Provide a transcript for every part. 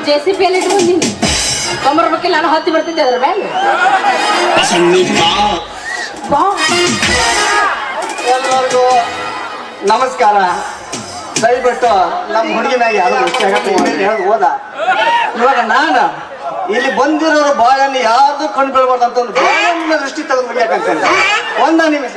JCB ಅಲ್ಲಿ ಇಟ್ಕೊಂಡಿನಿ ತೊಂಬರ್ಬೇಕಿಲ್ಲ ನಾನು ಹತ್ತಿ ಬರ್ತಿದ್ದೆ ಅದ್ರ ಮೇಲೆ ಎಲ್ಲರಿಗೂ ನಮಸ್ಕಾರ. ದಯವಿಟ್ಟು ನಮ್ಮ ಹುಡುಗಿನಾಗಿ ಯಾರು ಹೇಳೋದು ಹೋದ. ಇವಾಗ ನಾನು ಇಲ್ಲಿ ಬಂದಿರೋರು ಬಾಳನ್ನು ಯಾರ್ದು ಕಣ್ಣು ಬೀಳ್ಬಾರ್ದು ಅಂತ ಒಂದು ಬಾಳನ್ನ ದೃಷ್ಟಿ ತೆಗೆದು ಮುಗಿಯಾಕಂತೇನೆ. ಒಂದ ನಿಮಿಷ.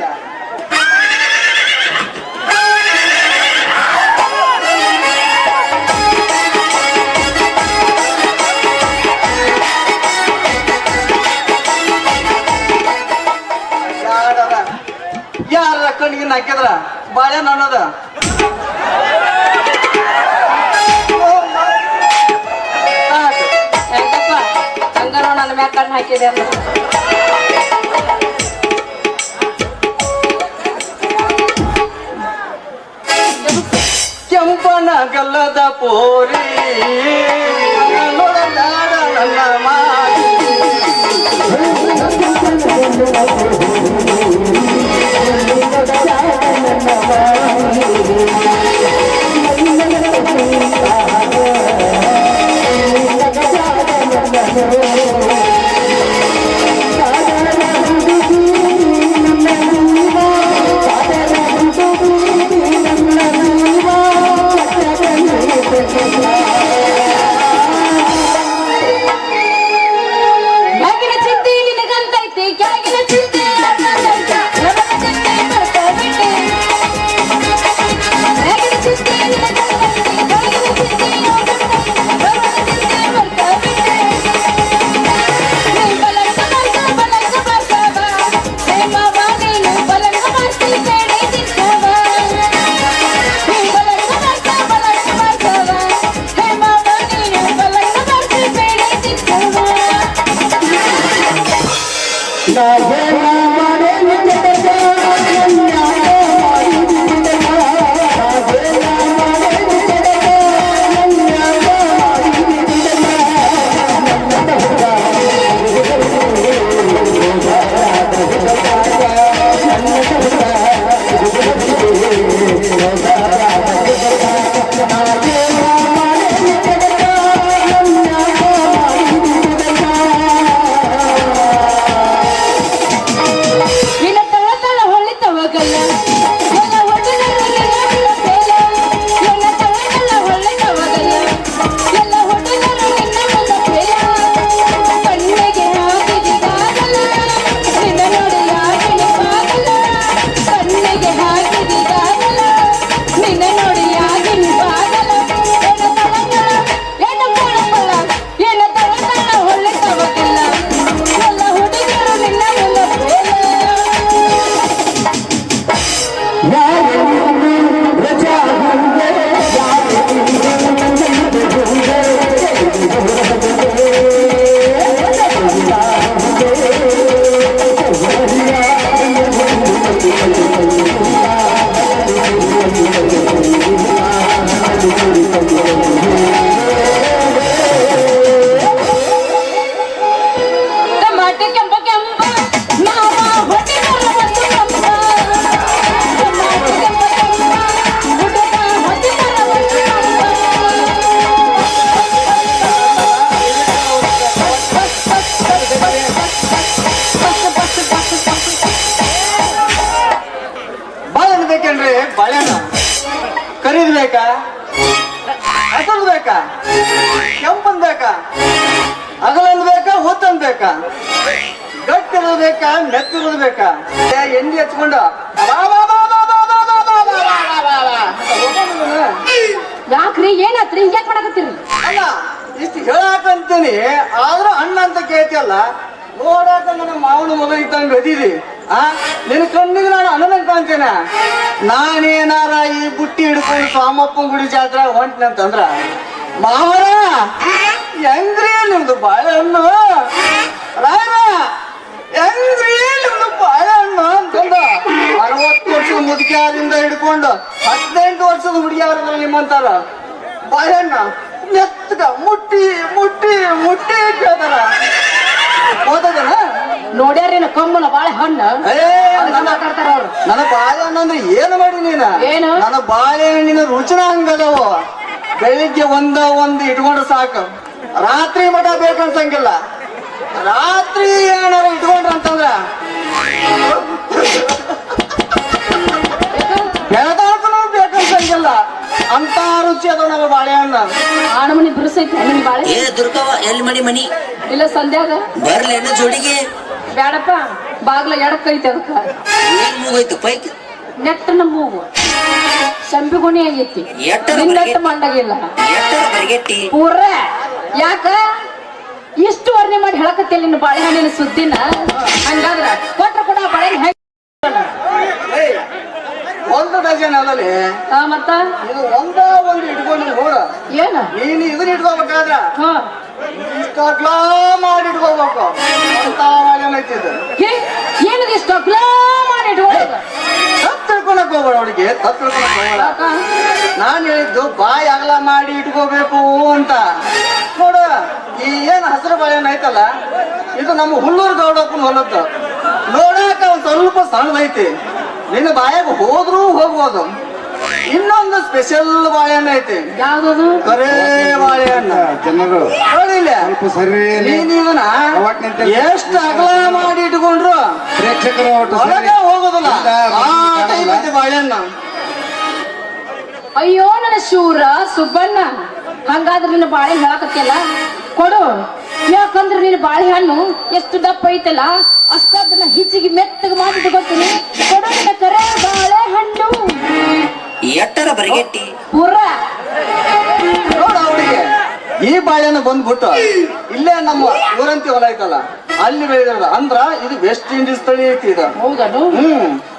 ಯಾರ ಕಣ್ಣಿಗೆ ಹಾಕಿದ್ರ ಬಾಳೆಹಣ್ಣು ಅನ್ನೋದ ಯಾಕಪ್ಪ ಹಂಗಾರ ನನ್ನ ಮ್ಯಾಗ ಕಣ್ಣು ಹಾಕಿದೆ ಅಂತ ಕೆಂಪನ ಗಲ್ಲದ ಪೋರಿ ನೋಡಲಾಡ ನನ್ನ ಮಾರಿ ಬಾಳೆಹಣ್ಣ ಕರೀದ್ ಬೇಕಾ ಹಸದ್ ಬೇಕಾ ಕೆಂಪನ್ ಬೇಕಾ ಅಗಲಂದ್ ಬೇಕಾ ಹೊತ್ತಂದ್ ಬೇಕಾ ಗಟ್ಟಿರೋದು ಬೇಕಾ ಮೆತ್ತಿರೋದು ಬೇಕಾ ಎಣ್ಣೆ ಹಚ್ಕೊಂಡು ಯಾಕ್ರಿ ಏನಾತ್ರಿ ಹಿಂಗ್ಯಾಕ್ ಮಾಡಕತ್ತೀರಿ? ಅಲ್ಲ ಇಷ್ಟು ಹೇಳಾಕಂತೀನಿ ಆದ್ರೂ ಅಣ್ಣ ಅಂತ ಕೇಳ್ತಿಯಲ್ಲ. ನೋಡಾಕ ನನ್ನ ಮಾವನ ಮಗ ಇದ್ದಂಗ ಅದಿದಿ ನಿನ್ನ ಕಣ್ಣಿಗೆ ನಾನು ಅಣ್ಣನಂಗ್ ಕಾಣ್ತೇನೆ. ನಾನೇನಾರ ಈ ಬುಟ್ಟಿ ಹಿಡ್ಕೊಂಡು ಸ್ವಾಮಪ್ಪನ ಗುಡಿ ಜಾತ್ರೆ ಹೊಂಟ್ನಂತಂದ್ರ ಮಾವನ ಹೆಂಗ್ರಿ ನಿಮ್ದು ಬಾಳೆಹಣ್ಣು ರಾಯನ ಹೆಂಗ್ರಿ ನಿಮ್ದು ಬಾಳೆಹಣ್ಣು ಅಂತಂದ 60 ವರ್ಷದ ಮುದುಕಿಯಾರಿಂದ ಹಿಡ್ಕೊಂಡು 18 ವರ್ಷದ ಹುಡುಗಿಯಾರ ನಿಮ್ಮಂತಾರ ಬಾಳೆಹಣ್ಣ ನೆತ್ತಗ ಮುಟ್ಟಿ ಮುಟ್ಟಿ ಮುಟ್ಟಿ ಕೇಳ್ತಾರ. ಓದದನ ನೋಡ್ಯಾರೇನು ಕಮ್ಮನ ಬಾಳೆಹಣ್ಣು ಮಾತಾಡ್ತಾರ ಅವ್ರು. ನನ್ನ ಬಾಳೆಹಣ್ಣು ಅಂದ್ರೆ ಏನು ಮಾಡಿ ನೀನ? ಏನು ನನ್ನ ಬಾಳೆಹಣ್ಣಿನ ರುಚಿನ ಹಂಗದವು. ಬೆಳಿಗ್ಗೆ ಒಂದ ಇಟ್ಕೊಂಡ್ರೆ ಸಾಕು, ರಾತ್ರಿ ಮಠ ಬೇಕನ್ಸಂಗಿಲ್ಲ. ರಾತ್ರಿ ಏನಾರ ಇಟ್ಕೊಂಡ್ರ ಅಂತಂದ್ರ ಬೆಳದಾಕನು ಬೇಕನ್ಸಂಗಿಲ್ಲ. ಅಂತ ರುಚಿ ಅದ ನಮ್ಮ ಬಾಳೆಹಣ್ಣ. ಆಣಮನಿ ಬಿರುಸೈತಿ ನಿನ್ ಬಾಳೆ ಏ ದುರ್ಗವ್ವ ಎಲ್ಲಿ ಮನಿ ಇಲ್ಲ ಸಂಧ್ಯಾಗ ಬರ್ಲಿ ಹೆಣ್ಣು ಜೋಡಿಗೆ ಬ್ಯಾಡಪ್ಪ ಬಾಗ್ಲ ಎಡಕ್ಕೈತಿ ಅದಕ್ಕ ಏನ್ ಮೂಗೈತು ಪೈಕ್ ನೆಟ್ಟನ ಮೂಗು ಸಂಬಿಗುಣಿ ಆಗೈತಿ ಎಟ್ಟರ ನಿನ್ನಟ್ಟು ಮಂಡಾಗಿಲ್ಲ ಎಟ್ಟರ ಬರಿಗೆಟ್ಟಿ ಪೂರ ಯಾಕ ಇಷ್ಟು ವರ್ಣೆ ಮಾಡಿ ಹೇಳಕತ್ತಿಲ್ಲ ನಿನ್ನ ಬಾಳೆಹಣ್ಣಿನ ಸುದ್ದಿನ. ಹಂಗಾದ್ರ ಕೊಟ್ರ ಕೂಡ ಬಾಳೆಹಣ್ಣು ಏಯ್, ಒಂದು ಡಜನ್ ಅದಲ್ಲಿ ಮತ್ತ ಇದು ಒಂದು ಇಟ್ಕೊಂಡು ನೋಡ. ಏನ ನೀನು ಇದನ್ನ ಇಟ್ಕೋಬೇಕಾದ್ರ ಹ ಇಷ್ಟ ಅಗ್ಲ ಮಾಡಿ ಇಟ್ಕೋಬೇಕು. ಅಂತ ಏನೈತಿದ್ದು ಏನದ ಇಷ್ಟು ಅಗ್ಲ ಮಾಡಿ ಇಟ್ಕೊಳ್ಳೋದು? ತಪ್ಪು ತಿಳ್ಕೊಳಕ್ ಹೋಗ್ಬೇಡ ಅವಳಿಗೆ, ತಪ್ಪು ತಿಳ್ಕೊಳಕ್ ಹೋಗ್ಬೇಡ. ಯಾಕ? ನಾನ್ ಹೇಳಿದ್ದು ಬಾಯಿ ಅಗಲ ಮಾಡಿ ಇಟ್ಕೋಬೇಕು ಅಂತ. ನೋಡು, ಈ ಏನ್ ಹಸಿರು ಬಾಳೆಹಣ್ಣು ಐತಲ್ಲ, ಇದು ನಮ್ಮ ಹುಲ್ಲೂರು ಗೌಡಪ್ಪನ ಹೊಲದ್ದು. ನೋಡಾಕ ಒಂದ್ ಸ್ವಲ್ಪ ಸಣ್ಣದೈತಿ, ನಿನ್ನ ಬಾಯಾಗ ಹೋದ್ರೂ ಹೋಗ್ಬೋದು. ಇನ್ನೊಂದು ಸ್ಪೆಷಲ್ ಬಾಳೆಹಣ್ಣು ಐತಿ, ಯಾವ್ದದು? ಕರೇ ಬಾಳೆಹಣ್ಣು. ಜನರು ನೋಡಿಲ್ಲ, ಸ್ವಲ್ಪ ಸರಿ ನೀನ್ ಇದನ್ನ ಎಷ್ಟು ಅಗಲ ಮಾಡಿ ಇಟ್ಕೊಂಡ್ರು ಪ್ರೇಕ್ಷಕರು ಒಟ್ಟು ಒಳಗೆ ಹೋಗೋದಿಲ್ಲ. ಆ ಟೈಪ್ ಐತಿ ಬಾಳೆಹಣ್ಣು. ಅಯ್ಯೋ ನನ್ನ ಶೂರ ಸುಬ್ಬಣ್ಣ, ಹಂಗಾದ್ರೆ ನಿನ್ನ ಬಾಳೆ ಹೇಳಕತ್ತಿಲ್ಲ ಕೊಡು. ಯಾಕಂದ್ರೆ ನಿನ್ನ ಬಾಳೆಹಣ್ಣು ಎಷ್ಟು ದಪ್ಪ ಐತಲ್ಲ ಅಷ್ಟದನ್ನ ಹಿಚ್ಚಿಗೆ ಮೆತ್ತಗೆ ಮಾಡಿ ಇಟ್ಕೊತೀನಿ. ಕೊಡು ನಿನ್ನ ಕರೆ ಬಾಳೆಹಣ್ಣು ಎಟ್ಟರ ಬರಿಗೆಟ್ಟಿ ಪೂರ. ನೋಡ ಅವಳಿಗೆ ಈ ಬಾಳೆಹಣ್ಣು ಬಂದ್ಬಿಟ್ಟು ಇಲ್ಲೇ ನಮ್ಮ ಊರಂತಿ ಹೊಲ ಐತಲ್ಲ ಅಲ್ಲಿ ಬೆಳೆದಿರೋದು. ಅಂದ್ರ ಇದು ವೆಸ್ಟ್ ಇಂಡೀಸ್ ತಳಿ ಐತಿ ಇದು. ಹೌದನು?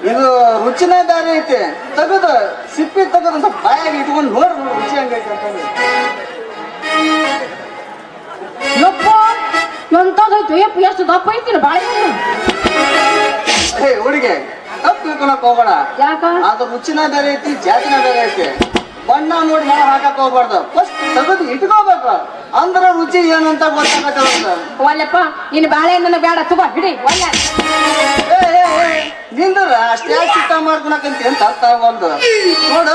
ಇದು ರುಚಿನೇ ಬೇರೆ ಐತಿ. ತೆಗದು ಸಿಪ್ಪಿ ತೆಗದು ಸ್ವಲ್ಪ ಬಾಯಾಗಿ ಇಟ್ಕೊಂಡು ನೋಡ್ರಿ ರುಚಿ ಹಂಗೈತಿ ಅಂತಂದ್ರೆ. ಯಪ್ಪ ಎಂತದೈತು ಯಪ್ಪ, ಎಷ್ಟು ದಪ್ಪ ಐತಿನ ಬಾಳೆಹಣ್ಣು. ಹೇ ಹುಡುಗಿ, ತಪ್ಪು ತಿಳ್ಕೊಳಕ್ ಹೋಗ್ಬೇಡ. ಯಾಕ? ಅದು ರುಚಿನ ಬೇರೆ ಐತಿ, ಜಾತಿನ ಬೇರೆ ಐತಿ. ಬಣ್ಣ ನೋಡಿ ನಾವು ಹಾಕಕ್ ಹೋಗ್ಬಾರ್ದು. ಫಸ್ಟ್ ತೆಗೆದು ಇಟ್ಕೋಬೇಕು, ಅಂದ್ರ ರುಚಿ ಏನು ಅಂತ ಗೊತ್ತಾಗತ್ತೆ. ಒಲ್ಲಪ್ಪ ನಿನ್ನ ಬಾಳೆಹಣ್ಣನ ಬೇಡ, ತಗೋ ಹಿಡಿ ಒಲ್ಲ. ನಿಂದ್ರ ಅಷ್ಟೇ ಚಿತ್ತ ಮಾಡ್ಕೊಳಕಂತ ಅಂತ ಅರ್ಥ ಆಗಲ್ದು. ನೋಡ,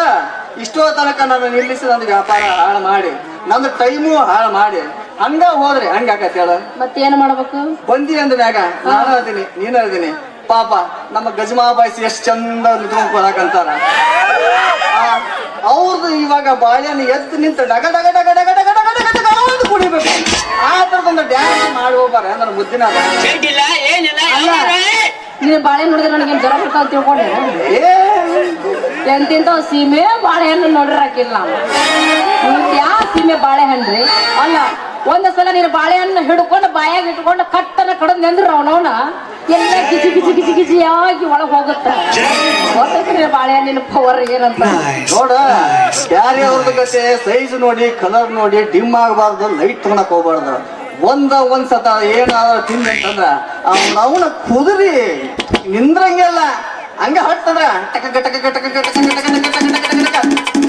ಇಷ್ಟೋ ತನಕ ನಾನು ನಿಲ್ಲಿಸಿ ನಂದು ವ್ಯಾಪಾರ ಹಾಳು ಮಾಡಿ, ನಂದು ಟೈಮು ಹಾಳು ಮಾಡಿ ಹಂಗ ಹೋದ್ರೆ ಹಂಗಾಕತ್ ಹೇಳ. ಮತ್ತೇನ್ ಮಾಡ್ಬೇಕು? ಬಂದಿ ಅಂದ ಮ್ಯಾಗ ನಾನು ಅದೀನಿ, ನೀನು ಅದೀನಿ. ಪಾಪ ನಮ್ಮ ಗಜಮಾಬಾಯಿಸಿ ಎಷ್ಟು ಚಂದ ನಿಂತ್ಕೊಂಡ್ಕೊಳಕಂತಾರ. ಅವ್ರದ್ದು ಇವಾಗ ಬಾಳೆಹಣ್ಣು ಎದ್ದು ನಿಂತು ಡಗ ಡಗ ಡಗ ಡಗ ಡಗ ಡಗ ಡಗ ಡಗ ಅಂತ ಕುಡಿಬೇಕು. ಆ ತರದೊಂದು ಡ್ಯಾನ್ಸ್ ಮಾಡಿ ಹೋಗ್ಬಾರ ನನ್ನ ಮುದ್ದಿನ. ನೀನು ಬಾಳೆ ನೋಡಿದ್ರೆ ನನಗೇನು ಜ್ವರ ಬರ್ತಾವ ತಿಳ್ಕೊಂಡೆ. ಎಂತಿಂತ ಸೀಮೆ ಬಾಳೆಹಣ್ಣು ನೋಡ್ರಿ ಹಾಕಿಲ್ಲ ನಾವು. ಯಾವ ಸೀಮೆ ಬಾಳೆಹಣ್ಣ್ರಿ ಅಲ್ಲ. ಒಂದ ಸಲ ನೀನು ಬಾಳೆಹಣ್ಣು ಹಿಡ್ಕೊಂಡು ಬಾಯಾಗ ಇಟ್ಕೊಂಡು ಕಟ್ಟನ ಕಡದ್ ನೆಂದ್ರು ಅವನವನ ಎಲ್ಲ ಗಿಜಿ ಗಿಜಿ ಗಿಜಿ ಗಿಜಿ ಆಗಿ ಒಳಗ್ ಹೋಗುತ್ತ. ಗೊತ್ತೈತಿ ಬಾಳೆಹಣ್ಣಿನ ಪವರ್ ಏನಂತ. ನೋಡ, ಬ್ಯಾರೆ ಅವ್ರದ್ದು ಗತೆ ಸೈಜ್ ನೋಡಿ, ಕಲರ್ ನೋಡಿ ಡಿಮ್ ಆಗಬಾರ್ದು, ಲೈಟ್ ತಗೊಳಕ್ ಹೋಗ್ಬಾರ್ದು. ಒಂದ್ ಸತ ಏನಾದ್ರು ತಿಂದಂತಂದ್ರ ಅವನ ಕುದುರಿ ನಿಂದ್ರಂಗೆಲ್ಲ ಹಂಗ ಹಟ್ಟಂದ್ರ ಟಕ ಟಕ ಟಕ ಟಕ ಟಕ ಟಕ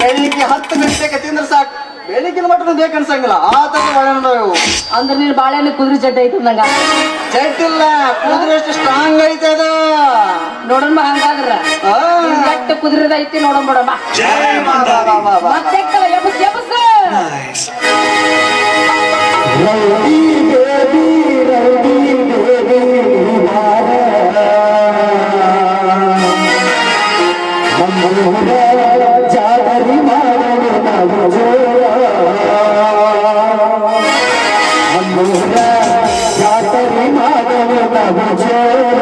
ಬೆಳಿಗ್ಗೆ 10 ಗಂಟೆಗೆ ತಿಂದ್ರೆ ಸಾಕು, ಬೆಳಿಗ್ಗಿನ ಮಟ್ಟದ ಬೇಕನ್ಸಂಗಿಲ್ಲ. ಆ ತರ ಬಾಳೆಹಣ್ಣು ಇವು. ಅಂದ್ರೆ ನೀನು ಬಾಳೆಹಣ್ಣು ಕುದುರೆ ಜಡ್ಡ ಐತಿ ನಂಗ. ಜಡ್ಡಿಲ್ಲ, ಕುದುರೆ ಎಷ್ಟು ಸ್ಟ್ರಾಂಗ್ ಐತೆ ಅದು. ನೋಡೋಣ ಹಂಗಾದ್ರ ಗಟ್ಟ ಕುದುರೆದ ಐತಿ ನೋಡೋಣ ಬಿಡಮ್ಮ. ಮತ್ತೆ ಎಬ್ಬಸ್ ಎಬ್ಬಸ್ ಜಾಗರಿ ಮಾಡಲು ನಾವು ಜಾತರಿ ಮಾಡಲು ನಾವು ಜೋರ.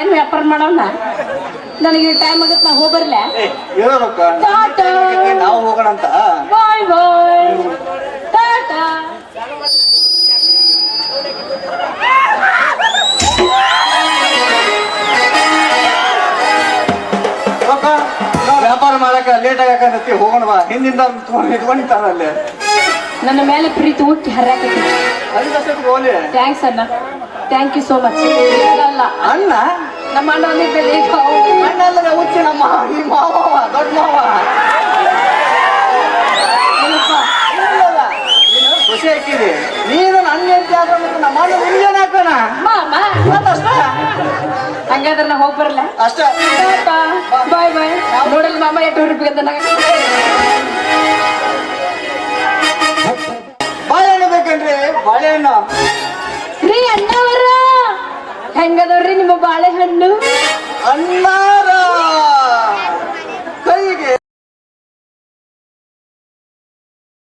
ಬಾಳೆಹಣ್ಣು ವ್ಯಾಪಾರ ಮಾಡೋಣ. ನನಗೆ ಟೈಮ್ ಆಗತ್ತೆ, ನಾ ಹೋಗ್ಬರ್ಲೆ. ಇರೋ ರೊಕ್ಕ ಟಾಟಾ. ನಾವು ಹೋಗೋಣ ಅಂತ. ಬಾಯ್ ಬಾಯ್ ಟಾಟಾ. ರೊಕ್ಕ ನಾವು ವ್ಯಾಪಾರ ಮಾಡಕ ಲೇಟ್ ಆಗಕತ್ತಿ, ಹೋಗೋಣ ಬಾ. ಹಿಂದಿಂದ ಇಟ್ಕೊಂಡಿರ್ತಾರ ಅಲ್ಲಿ. ನನ್ನ ಮೇಲೆ ಪ್ರೀತಿ ಹುಟ್ಟಿ ಹರ್ಯಾಕತ್ತಿ. ಅದಕ್ಕೆ ಹೋಲಿ. ಥ್ಯಾಂಕ್ಸ್ ಅಣ್ಣ, ಥ್ಯಾಂಕ್ ಯು ಸೋ ಮಚ್. ಅಲ್ಲ ಅಣ್ಣ ನಮ್ಮ ಅಣ್ಣ ಒಂದಿದ್ದಲ್ಲಿ ಅಣ್ಣ ಅಂದ್ರೆ ಹುಚ್ಚಿ ನಮ್ಮ ಈ ಮಾವ, ದೊಡ್ಡ ಮಾವ. ನೀನು ಖುಷಿ ಹಾಕಿದಿ, ನೀನು ನನ್ನ ಹೆಂಡತಿ ಆದ್ರೆ ಮತ್ತೆ ನಮ್ಮ ಅಣ್ಣ ನಿಮ್ಗೇನ್ ಹಾಕೋಣ ಮಾಮ. ಅಷ್ಟ ಹಂಗಾದ್ರೆ ನಾ ಹೋಗಿ ಬರಲ್ಲ. ಅಷ್ಟ. ಬಾಯ್ ಬಾಯ್. ನೋಡಲ್ ಮಾಮ ಎಷ್ಟು ಹುಡುಗ ನನಗೆ ಬಾಳೆಹಣ್ಣು ಬೇಕನ್ರಿ? ಬಾಳೆಹಣ್ಣು ರೀ ಅಣ್ಣವರ ಹೆಂಗದವ್ರಿ ನಿಮ್ಮ ಬಾಳೆಹಣ್ಣು?